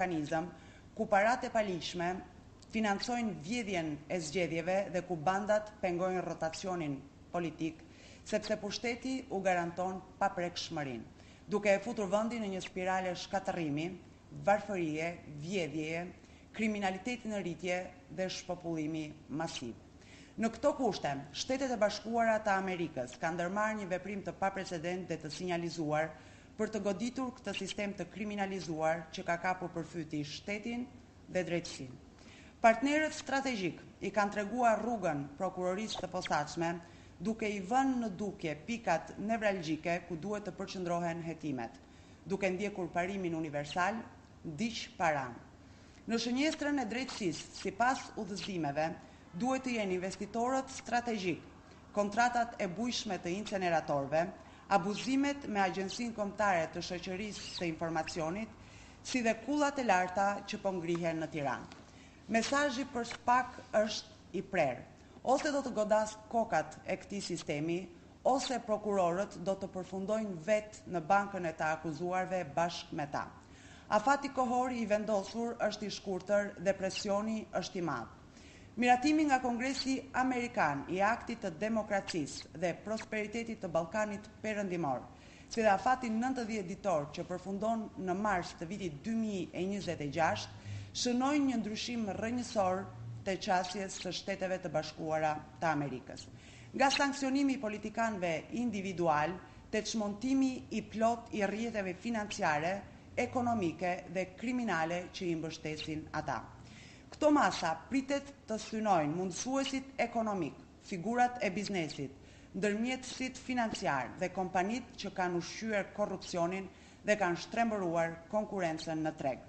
mekanizëm ku parat e palishme financojnë vjedhjen e zgjedhjeve dhe ku bandat pengojnë rotacionin politik, sepse pushteti u garanton paprekshmërinë, duke e futur vendin në një spirale shkatërrimi, varfërie, vjedhjeje, kriminaliteti në rritje dhe shpopullimi masiv. Në këto kushte, Shtetet e Bashkuara të Amerikës kanë ndërmarrë një veprim të paprecedent dhe të sinjalizuar për të goditur këtë sistem të kriminalizuar që ka kapur përfyti shtetin dhe drejtësinë. Partnerët strategjik i kanë treguar rrugën prokurorisë të posaçme, duke i vënë në dukje pikat nevralgjike ku duhet të përqendrohen hetimet, duke ndjekur parimin universal, ndiq paran. Në shënjestrën e drejtësisë, sipas udhëzimeve, duhet të jenë investitorët strategjik, kontratat e bujshme të inceneratorëve, abuzimet me Agjencinë Kombëtare të Shoqërisë së Informacionit, si dhe kullat e larta që po ngrihen në Tiranë. Mesazhi për SPAK është i prerë. Ose do të godas kokat e këtij sistemi, ose prokurorët do të përfundojnë vetë në bankën e të akuzuarve bashkë me ta. Afati kohor i vendosur është i shkurtër dhe presioni është i madh. Miratimi nga Kongresi Amerikan i aktit të demokracisë dhe prosperitetit të Ballkanit Perëndimor, si dhe afati 90 ditor që përfundon në mars të vitit 2026, shënojnë një ndryshim rrënjësor të qasjes së Shteteve të Bashkuara të Amerikës. Nga sankcionimi i politikanëve individual te çmontimi i plot i rrjeteve financiare, ekonomike dhe kriminale që i mbështesin ata. Këto masa pritet të synojnë mundësuesit ekonomik, figurat e biznesit, ndërmjetësit financiar dhe kompanit që kanë ushqyer korrupsionin dhe kanë shtrembëruar konkurencën në treg.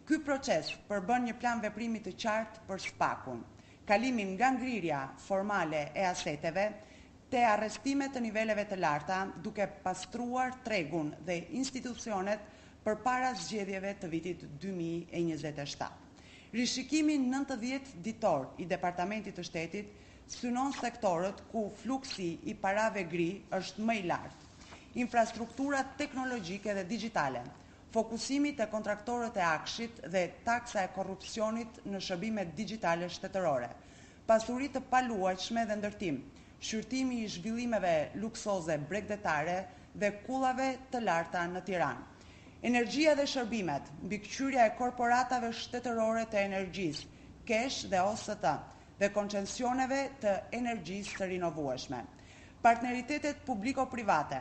Ky proces përbën një plan veprimi të qartë për SPAK-un, kalimin nga ngrirja formale e aseteve te arrestimet të niveleve të larta, duke pastruar tregun dhe institucionet përpara zgjedhjeve të vitit 2027. Rishikimi 90 ditor i Departamentit të Shtetit synon sektorët ku fluksi i parave gri është më i lartë, infrastruktura teknologjike dhe digjitale, fokusimi te kontraktorët e akshit dhe taksa e korrupsionit në shërbimet digjitale shtetërore, pasuri të paluajtshme dhe ndërtim, shqyrtimi i zhvillimeve luksoze bregdetare dhe kullave të larta në Tiranë. Energjia dhe shërbimet, mbikëqyrja e korporatave shtetërore të energjisë, kesh dhe OST, dhe koncesioneve të energjisë të rinovueshme. Partneritetet publiko-private,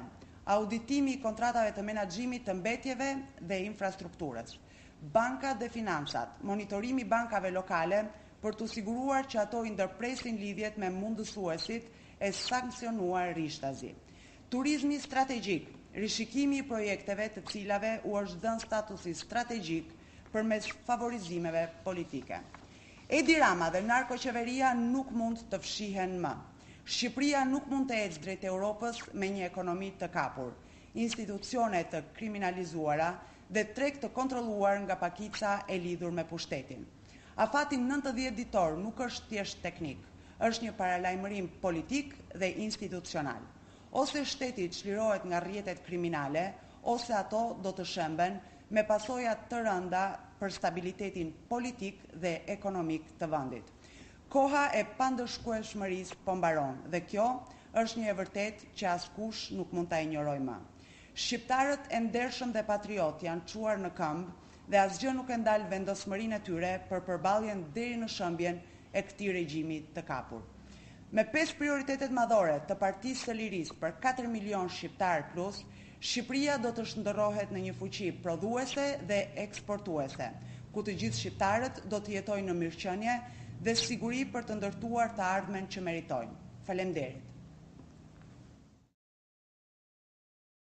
auditimi i kontratave të menaxhimit të mbetjeve dhe infrastrukturës, bankat dhe financat, monitorimi bankave lokale për të siguruar që ato i ndërpresin lidhjet me mundësuesit e sankcionuar rishtazi. Turizmi strategjik, rishikimi i projekteve të cilave u është dhënë statusi strategjik përmes favorizimeve politike. Edi Rama dhe narkoqeveria nuk mund të fshihen më. Shqipëria nuk mund të ecë drejt Europës me një ekonomi të kapur, institucione të kriminalizuara dhe treg të kontrolluar nga pakica e lidhur me pushtetin. Afati 90 ditor nuk është thjesht teknik, është një paralajmërim politik dhe institucional. Ose shteti çlirohet nga rrjetet kriminale, ose ato do të shemben me pasoja të rënda për stabilitetin politik dhe ekonomik të vendit. Koha e pandëshkueshmërisë po mbaron dhe kjo është një e vërtetë që askush nuk mund ta injorojë më. Shqiptarët e ndershëm dhe patriot janë çuar në këmbë dhe asgjë nuk e ndal vendosmërinë e tyre për përballjen deri në shëmbjen e këtij regjimi të kapur. Me 5 prioritetet madhore të Partisë së Lirisë për 4 milion shqiptar plus, Shqipëria do të shndërrohet në një fuqi prodhuese dhe eksportuese, ku të gjithë shqiptarët do të jetojnë në mirëqenie dhe siguri për të ndërtuar të ardhmen që meritojnë. Faleminderit.